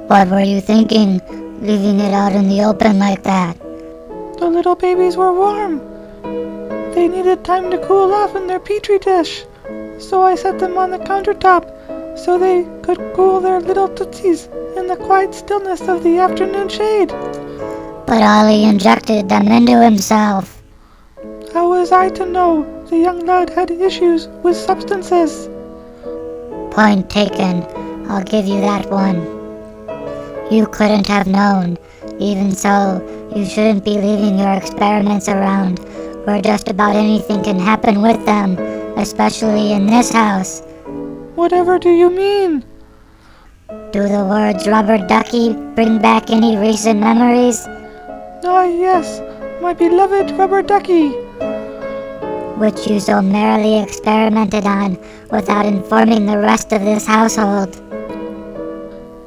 What were you thinking, leaving it out in the open like that? The little babies were warm. They needed time to cool off in their petri dish, so I set them on the countertop so they could cool their little tootsies in the quiet stillness of the afternoon shade. But Ollie injected them into himself. How was I to know the young lad had issues with substances? Point taken. I'll give you that one. You couldn't have known. Even so, you shouldn't be leaving your experiments around, where just about anything can happen with them, especially in this house. Whatever do you mean? Do the words rubber ducky bring back any recent memories? Ah, yes, my beloved rubber ducky. Which you so merrily experimented on without informing the rest of this household.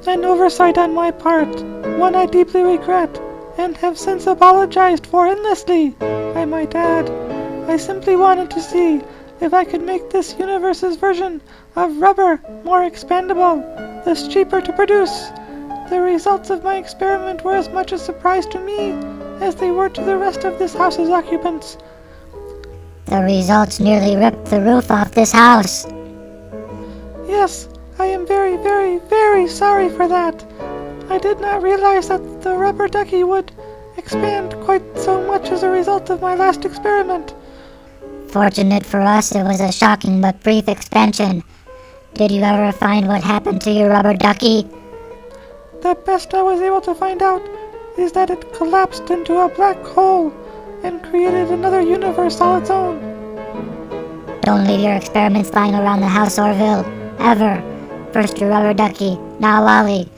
An oversight on my part, one I deeply regret, and have since apologized for endlessly, I might add. I simply wanted to see if I could make this universe's version of rubber more expandable, thus cheaper to produce. The results of my experiment were as much a surprise to me as they were to the rest of this house's occupants. The results nearly ripped the roof off this house. Yes, I am very, very, very sorry for that. I did not realize that the rubber ducky would expand quite so much as a result of my last experiment. Fortunate for us, it was a shocking but brief expansion. Did you ever find what happened to your rubber ducky? The best I was able to find out is that it collapsed into a black hole and created another universe all its own. Don't leave your experiments lying around the house, Orville. Ever. First your rubber ducky, now Ollie.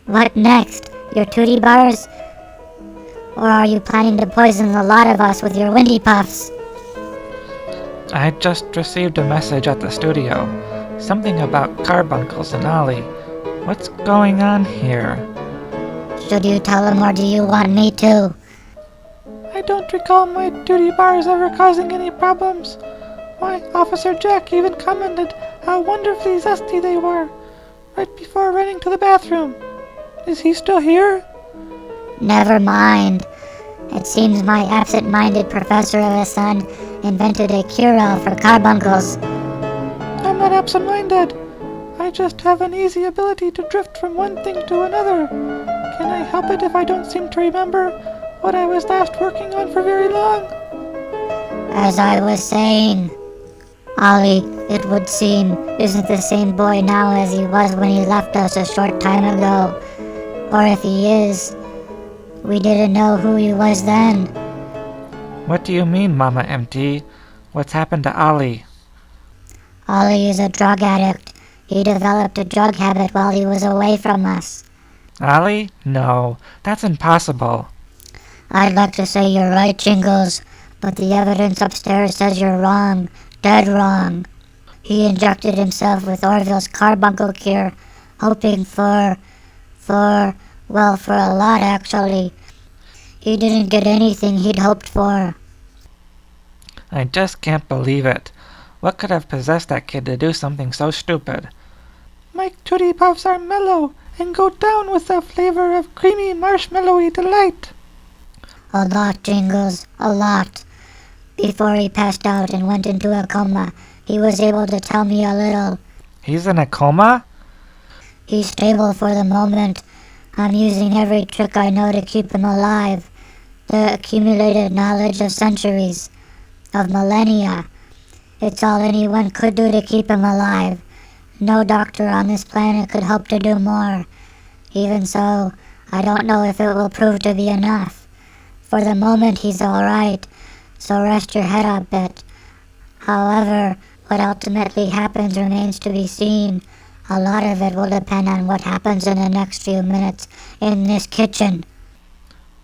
What next? Your tootie bars? Or are you planning to poison the lot of us with your windy puffs? I just received a message at the studio. Something about carbuncles and Ollie. What's going on here? Should you tell him, or do you want me to? I don't recall my duty bars ever causing any problems. Why, Officer Jack even commented how wonderfully zesty they were, right before running to the bathroom. Is he still here? Never mind. It seems my absent-minded professor of a son invented a cure-all for carbuncles. I'm not absent-minded. I just have an easy ability to drift from one thing to another. Can I help it if I don't seem to remember what I was last working on for very long? As I was saying, Ollie, it would seem, isn't the same boy now as he was when he left us a short time ago. Or if he is, we didn't know who he was then. What do you mean, Mama M.T? What's happened to Ollie? Ollie is a drug addict. He developed a drug habit while he was away from us. Ollie? No, that's impossible. I'd like to say you're right, Jingles, but the evidence upstairs says you're wrong. Dead wrong. He injected himself with Orville's carbuncle cure, hoping for a lot actually. He didn't get anything he'd hoped for. I just can't believe it. What could have possessed that kid to do something so stupid? My Tootie Puffs are mellow and go down with the flavor of creamy marshmallowy delight. A lot, Jingles, a lot. Before he passed out and went into a coma, he was able to tell me a little. He's in a coma? He's stable for the moment. I'm using every trick I know to keep him alive. The accumulated knowledge of centuries. of millennia. It's all anyone could do to keep him alive. No doctor on this planet could hope to do more. Even so, I don't know if it will prove to be enough. For the moment, he's all right, so rest your head a bit. However, what ultimately happens remains to be seen. A lot of it will depend on what happens in the next few minutes in this kitchen.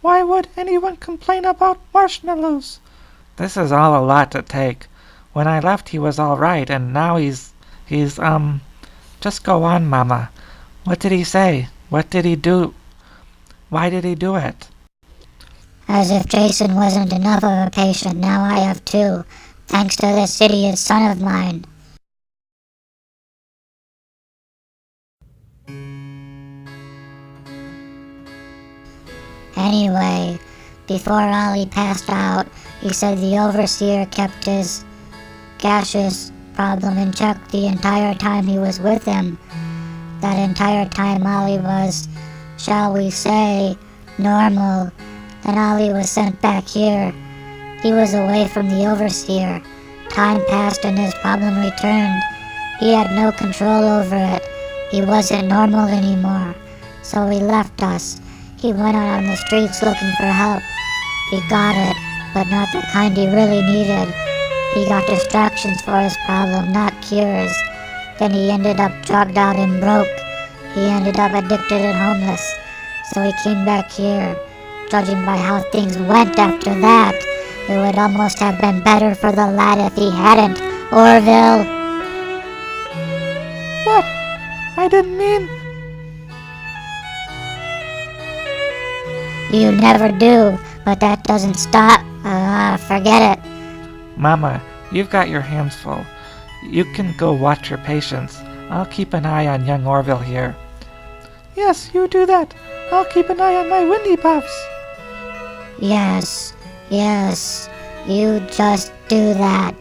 Why would anyone complain about marshmallows? This is all a lot to take. When I left he was all right, and now he's, just go on, Mama. What did he say? What did he do? Why did he do it? As if Jason wasn't enough of a patient, now I have two, thanks to this idiot son of mine. Anyway, before Ollie passed out, he said the overseer kept his gaseous problem in check the entire time he was with him. That entire time Ollie was, shall we say, normal. Then Ollie was sent back here. He was away from the overseer. Time passed and his problem returned. He had no control over it. He wasn't normal anymore. So he left us. He went out on the streets looking for help. He got it, but not the kind he really needed. He got distractions for his problem, not cures. Then he ended up drugged out and broke. He ended up addicted and homeless. So he came back here. Judging by how things went after that, it would almost have been better for the lad if he hadn't. Orville! What? I didn't mean... You never do, but that doesn't stop. Forget it. Mama, you've got your hands full. You can go watch your patients. I'll keep an eye on young Orville here. Yes, you do that. I'll keep an eye on my Windy Puffs. Yes, you just do that.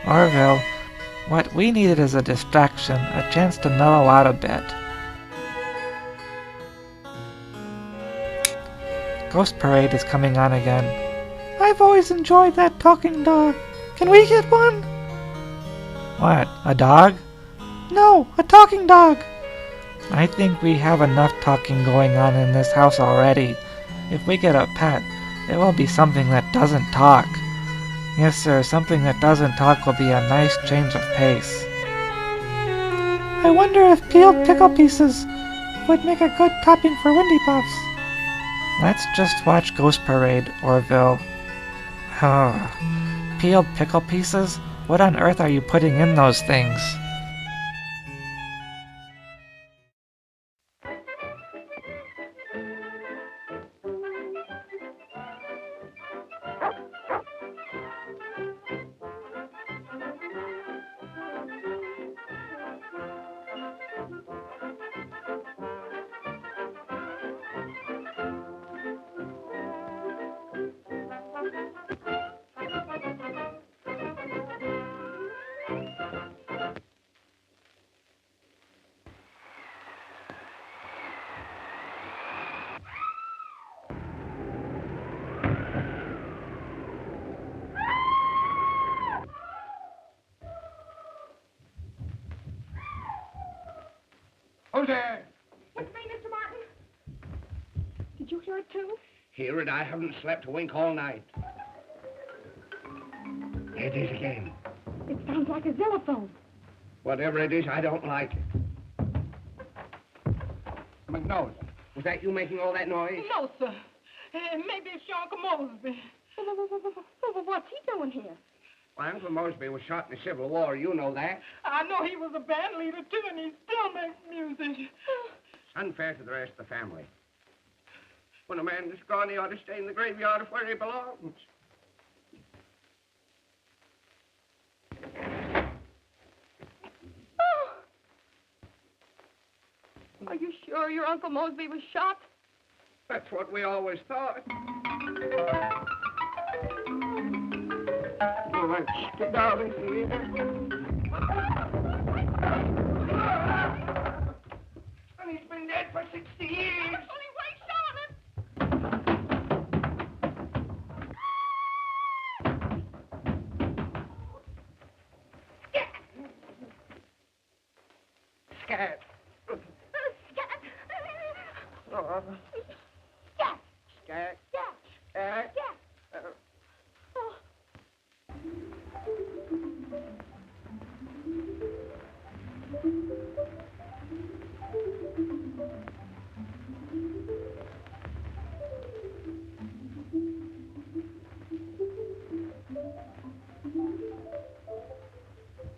Orville, what we needed is a distraction, a chance to mellow out a bit. Ghost Parade is coming on again. I've always enjoyed that talking dog. Can we get one? What, a dog? No, a talking dog. I think we have enough talking going on in this house already. If we get a pet, it will be something that doesn't talk. Yes, sir, something that doesn't talk will be a nice change of pace. I wonder if peeled pickle pieces would make a good topping for Windy Puffs. Let's just watch Ghost Parade, Orville. Peeled pickle pieces? What on earth are you putting in those things? Who's there? It's me, Mr. Martin. Did you hear it, too? Hear it? I haven't slept a wink all night. There it is again. It sounds like a xylophone. Whatever it is, I don't like it. McNose, was that you making all that noise? No, sir. Maybe it's your Uncle Mosby. What's he doing here? Why, Uncle Mosby was shot in the Civil War. You know that. I know he was a band leader, too, and he still makes music. It's unfair to the rest of the family. When a man is gone, he ought to stay in the graveyard of where he belongs. Are you sure your Uncle Mosby was shot? That's what we always thought. All right, get down into the air. And he's been dead for 60 years. That's only way shot him. Jack! Jack. Jack! Jack. Jack! Oh.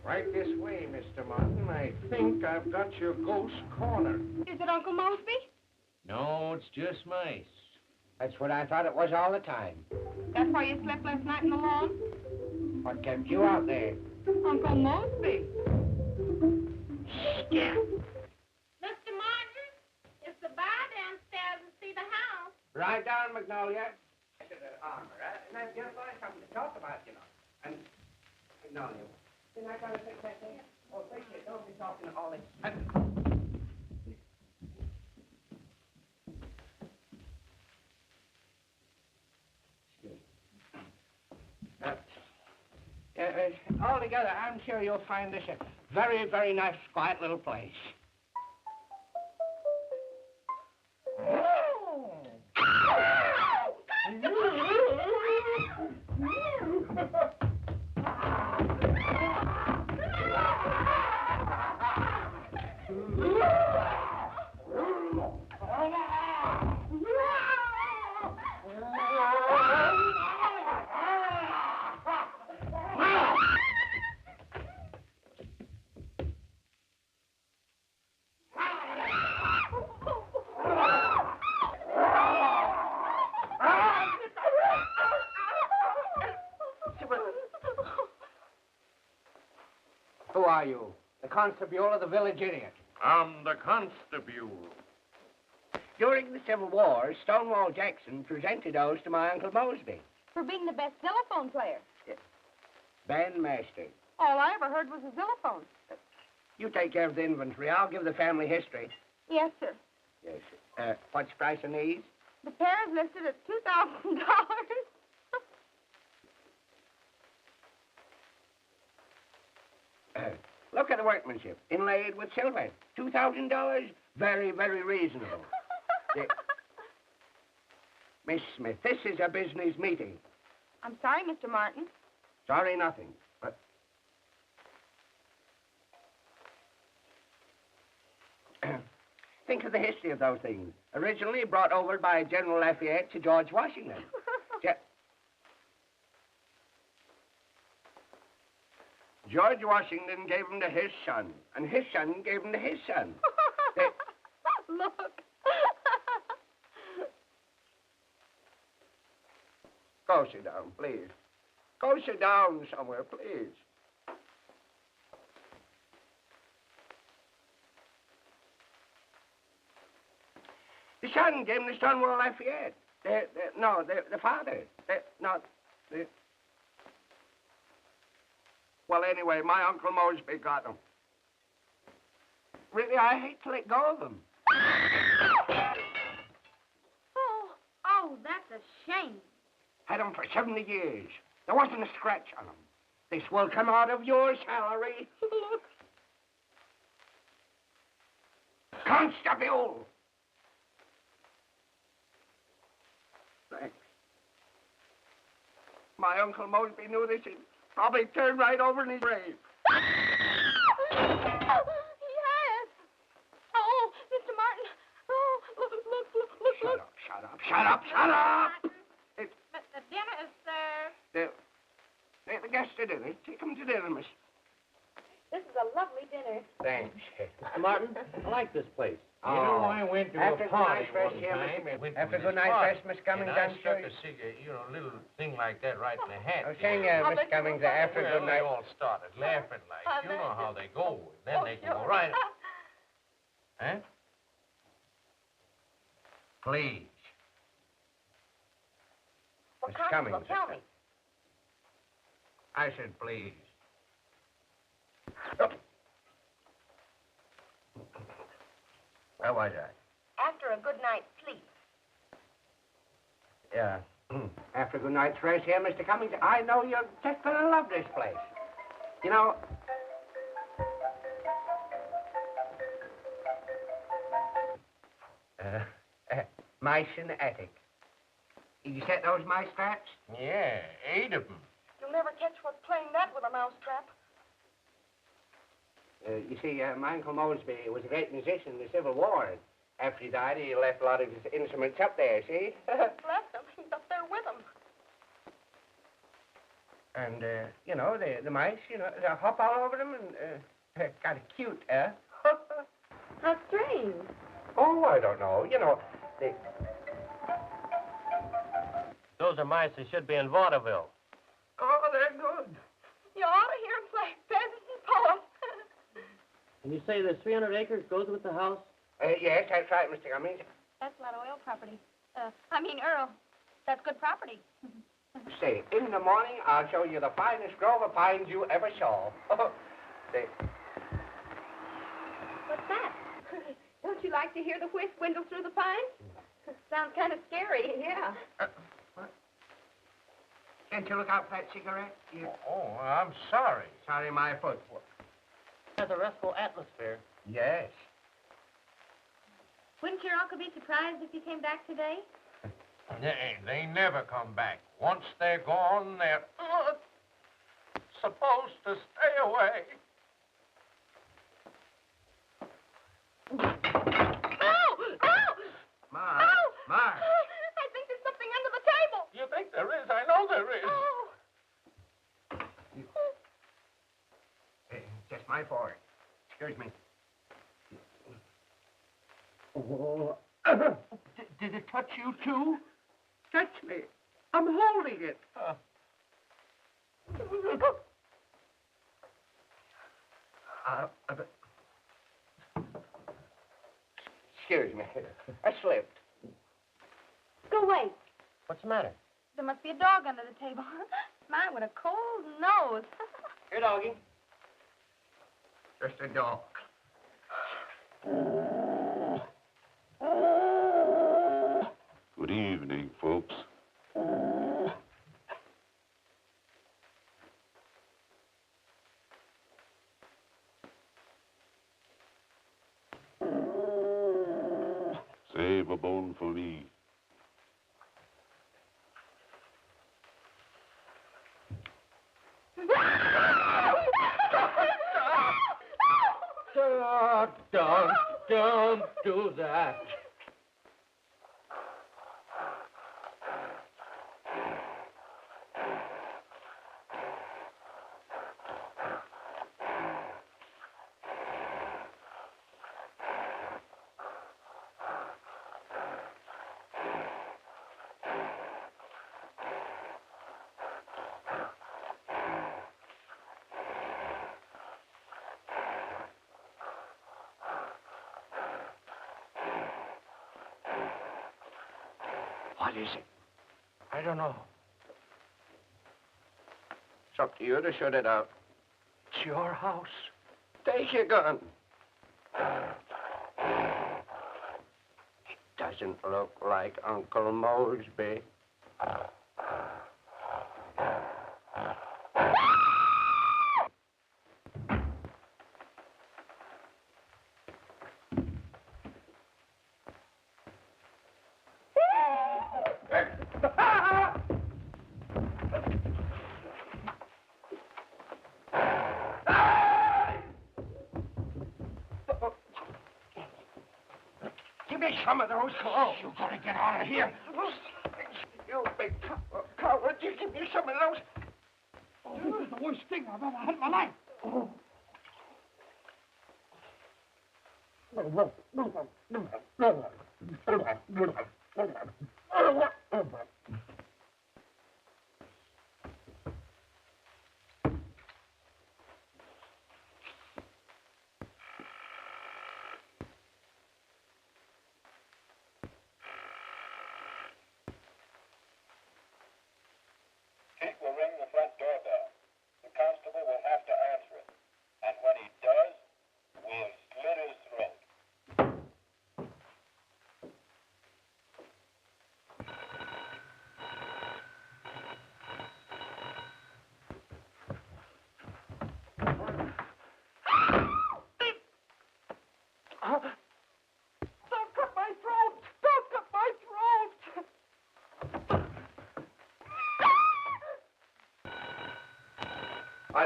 Right this way, Mr. Martin. I think I've got your ghost corner. Is it Uncle Mosby? No, it's just mice. That's what I thought it was all the time. That's why you slept last night in the lawn? What kept you out there? Uncle Mosby. Yeah. Mr. Martin, it's the bar downstairs to see the house. Right down, Magnolia. To the armor, right? And then you'll find something to talk about, you know. And Magnolia, didn't I gotta fix that thing? Oh, fix it. Don't be talking all this. Altogether, I'm sure you'll find this a very, very nice, quiet little place. Who are you? The constable or the village idiot? I'm the constable. During the Civil War, Stonewall Jackson presented those to my Uncle Mosby. For being the best xylophone player. Bandmaster. All I ever heard was a xylophone. You take care of the inventory. I'll give the family history. Yes, sir. Yes. What's the price of these? The pair is listed at $2,000. Look at the workmanship. Inlaid with silver. $2,000? Very, very reasonable. Miss Smith, this is a business meeting. I'm sorry, Mr. Martin. Sorry, nothing. But think of the history of those things. Originally brought over by General Lafayette to George Washington. George Washington gave them to his son, and his son gave them to his son. Look. Go sit down, please. Go sit down somewhere, please. The son gave him to Stonewall Lafayette. The father. Well, anyway, my Uncle Mosby got them. Really, I hate to let go of them. Oh, that's a shame. Had them for 70 years. There wasn't a scratch on them. This will come out of your salary. Look. Constable! Thanks. My Uncle Mosby knew this. He'd probably turn right over in his grave. He has. Oh, Mr. Martin. Oh, look. Shut up! The dinner is served. The guests to dinner. Take them to dinner, miss. This is a lovely dinner. Thanks. Mr. Martin, I like this place. Oh. You know, I went to After a good party night's rest one here, time. Mr. and went After to good this night's party, rest, Miss Cummings, and I I'm stuck sure. a cigarette, little thing like that right in the hat. I was saying, Miss Cummings, after Well, good they night. all started laughing like, you know how they go. And then they can sure. go right. Huh? Please. Well, Miss Cummings. tell me. I said, please. Oh. Where was I? After a good night's sleep. Yeah. After a good night's rest here, Mr. Cummings, I know you're just gonna love this place. You know... Mice in the attic. You set those mice traps? Yeah, 8 of them. You'll never catch what's playing that with a mousetrap. You see, my Uncle Mosby was a great musician in the Civil War. After he died, he left a lot of his instruments up there, see? Left them. He's up there with them. And, you know, the mice, you know, they hop all over them and kind of cute, huh? How strange. Oh, I don't know. You know, they... Those are mice that should be in vaudeville. Oh, they're good. You ought to hear him play peasants and poets. And you say the 300 acres goes with the house? Yes, that's right, Mr. Cummings. That's a lot of oil property. Earl, that's good property. Say, in the morning, I'll show you the finest grove of pines you ever saw. Say, What's that? Don't you like to hear the whisk windle through the pines? Sounds kind of scary. Yeah. what? Can't you look out for that cigarette? You... Oh, I'm sorry. Sorry, my foot. Has a restful atmosphere. Yes. Wouldn't your uncle be surprised if you came back today? They never come back. Once they're gone, they're supposed to stay away. Ow! Ow! Ma. Ow! Ma. I think there's something under the table. You think there is? I know there is. Oh. Just my fault. Excuse me. Oh. Did it touch you, too? Touch me. I'm holding it. Excuse me. I slipped. Go away. What's the matter? There must be a dog under the table. Mine with a cold nose. Here, doggy. Just a dog. Good evening, folks. Save a bone for me. Don't do that. What is it? I don't know. It's up to you to shut it out. It's your house. Take your gun. It doesn't look like Uncle Mosby. Give me some of those clothes. You're gonna get out of here. You big coward. You give me some of those. This is the worst thing I've ever had in my life. Pete will ring the front doorbell. The constable will have to answer it. And when he does, we'll slit his throat.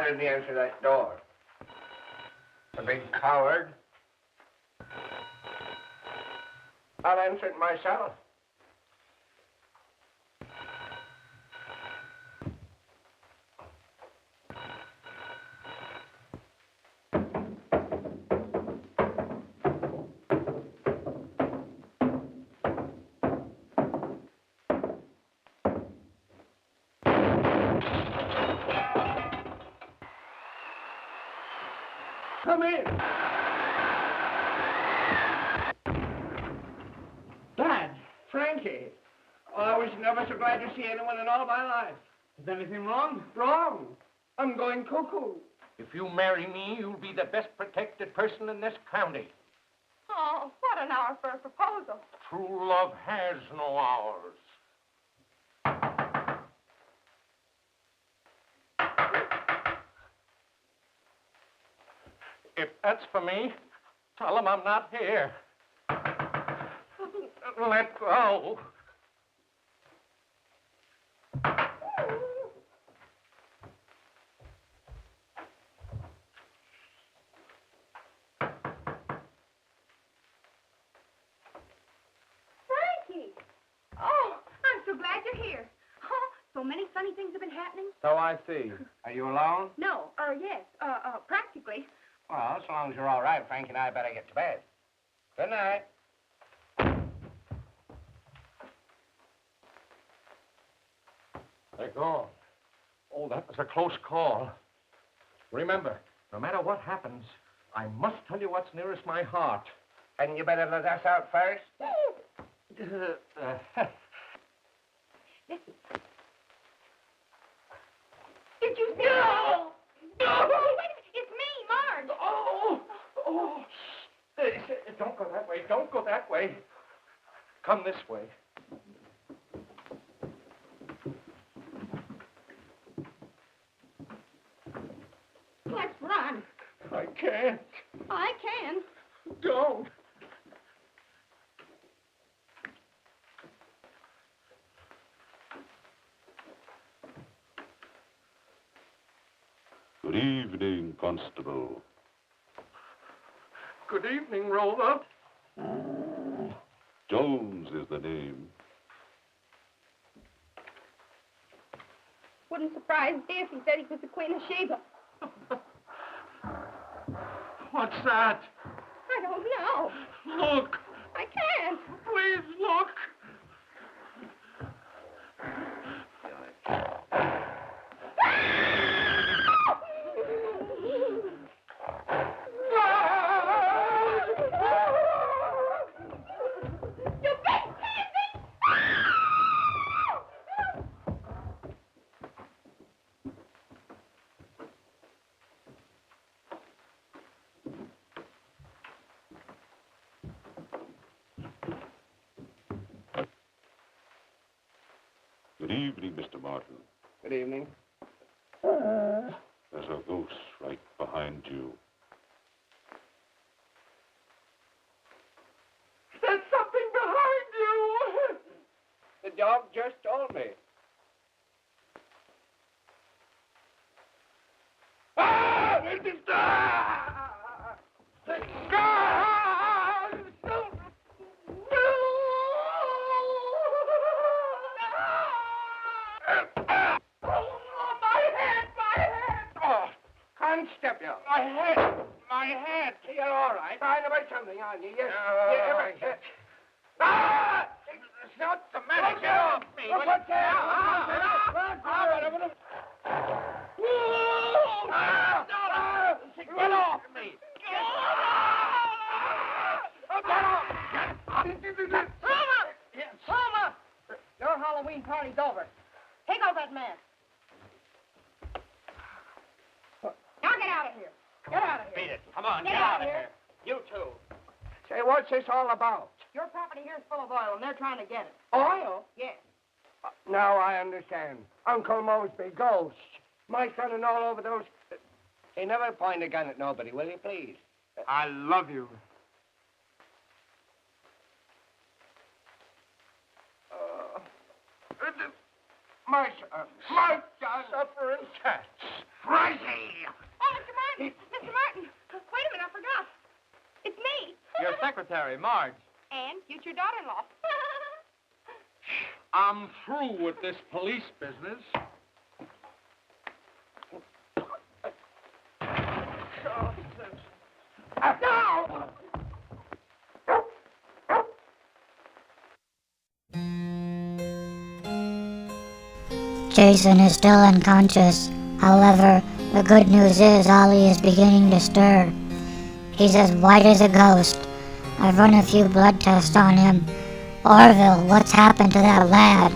didn't he answer that door? The big coward. I'll answer it myself. Come in. Dad, Frankie. Oh, I was never so glad to see anyone in all my life. Is anything wrong? Wrong. I'm going cuckoo. If you marry me, you'll be the best protected person in this county. Oh, what an hour for a proposal. True love has no hours. If that's for me, tell him I'm not here. Let go. Frankie! Oh, I'm so glad you're here. Oh, so many funny things have been happening. So I see. Are you alone? No, yes, practically. Well, so long as you're all right, Frank and I better get to bed. Good night. They're gone. Oh, that was a close call. Remember, no matter what happens, I must tell you what's nearest my heart. Hadn't you better let us out first? Listen. Did you see? No! No! Wait a minute. It's me, Marge. Oh! Don't go that way. Don't go that way. Come this way. Let's run. I can't. I can. Don't. Good evening, Constable. Good evening, Rover. Jones is the name. Wouldn't surprise me if he said he was the Queen of Sheba. What's that? I don't know. Look. I can't. Please look. Good evening, Mr. Martin. Good evening. There's a goose right behind you. There's something behind you. The dog just told me. Ah! It's Constable. My head. You're all right. Trying to make something on you. It's not the matter. Get off me. What's that? Get off me. Homer! Your Halloween party's over. Take off that mask. Now get out of here. Get out of here. Beat it. Come on, Get out of here. You too. Say, what's this all about? Your property here is full of oil, and they're trying to get it. Oil? Yes. Now I understand. Uncle Mosby, ghosts. My son and all over those... Hey, never point a gun at nobody, will you, please? I love you. My son. Suffering cats. crazy! Oh, Mr. Martin! Mr. Martin! Wait a minute, I forgot. It's me. Your secretary, Marge. And future daughter-in-law. I'm through with this police business. Now! Jason is still unconscious. However, the good news is Ollie is beginning to stir. He's as white as a ghost. I've run a few blood tests on him. Orville, what's happened to that lad?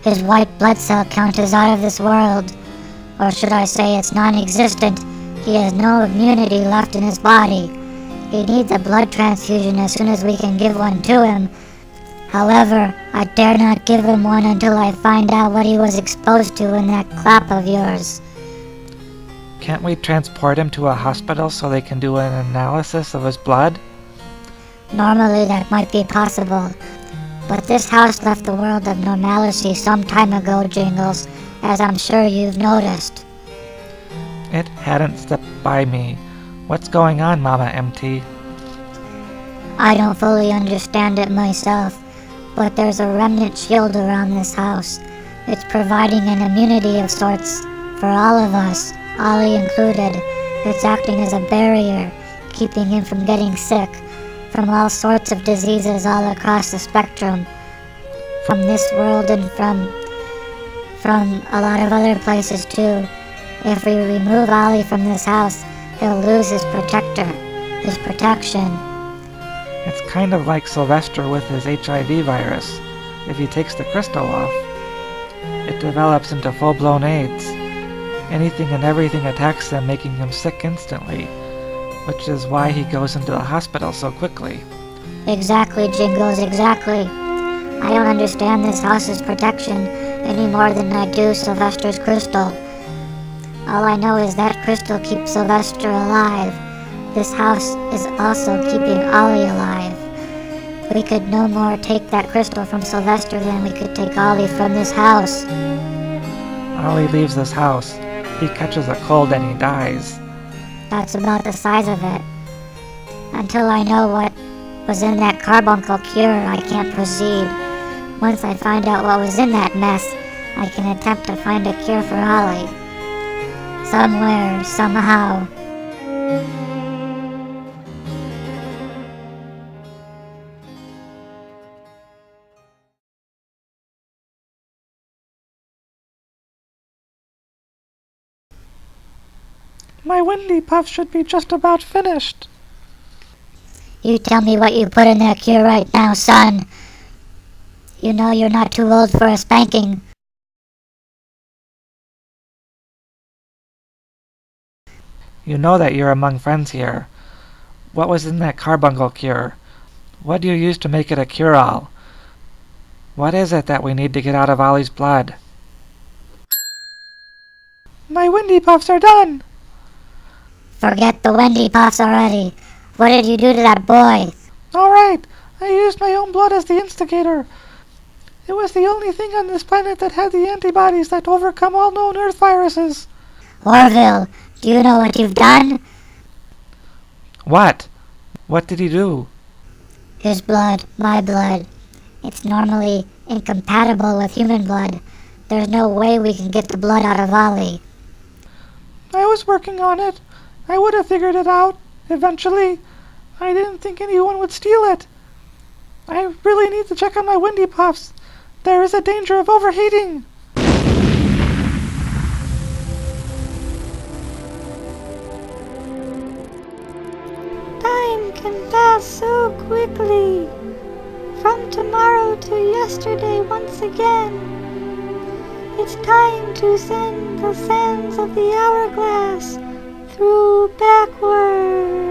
His white blood cell count is out of this world. Or should I say it's non-existent. He has no immunity left in his body. He needs a blood transfusion as soon as we can give one to him. However, I dare not give him one until I find out what he was exposed to in that clap of yours. Can't we transport him to a hospital so they can do an analysis of his blood? Normally that might be possible, but this house left the world of normalcy some time ago, Jingles, as I'm sure you've noticed. It hadn't slipped by me. What's going on, Mama M.T? I don't fully understand it myself, but there's a remnant shield around this house. It's providing an immunity of sorts for all of us, Ollie included. It's acting as a barrier, keeping him from getting sick, from all sorts of diseases all across the spectrum, from this world and from a lot of other places too. If we remove Ollie from this house, he'll lose his protector, his protection. It's kind of like Sylvester with his HIV virus. If he takes the crystal off, it develops into full-blown AIDS. Anything and everything attacks him, making him sick instantly, which is why he goes into the hospital so quickly. Exactly, Jingles, exactly. I don't understand this house's protection any more than I do Sylvester's crystal. All I know is that crystal keeps Sylvester alive. This house is also keeping Ollie alive. We could no more take that crystal from Sylvester than we could take Ollie from this house. Ollie leaves this house. He catches a cold and he dies. That's about the size of it. Until I know what was in that carbuncle cure, I can't proceed. Once I find out what was in that mess, I can attempt to find a cure for Ollie. Somewhere, somehow. My Windy Puff should be just about finished. You tell me what you put in that cure right now, son. You know you're not too old for a spanking. You know that you're among friends here. What was in that carbuncle cure? What do you use to make it a cure-all? What is it that we need to get out of Ollie's blood? My Windy Puffs are done. Forget the Wendy Puffs already. What did you do to that boy? All right, I used my own blood as the instigator. It was the only thing on this planet that had the antibodies that overcome all known Earth viruses. Orville, do you know what you've done? What? What did he do? His blood, my blood. It's normally incompatible with human blood. There's no way we can get the blood out of Ollie. I was working on it. I would have figured it out, eventually. I didn't think anyone would steal it. I really need to check on my Windy Puffs. There is a danger of overheating. Time can pass so quickly. From tomorrow to yesterday once again. It's time to send the sands of the hourglass through backwards.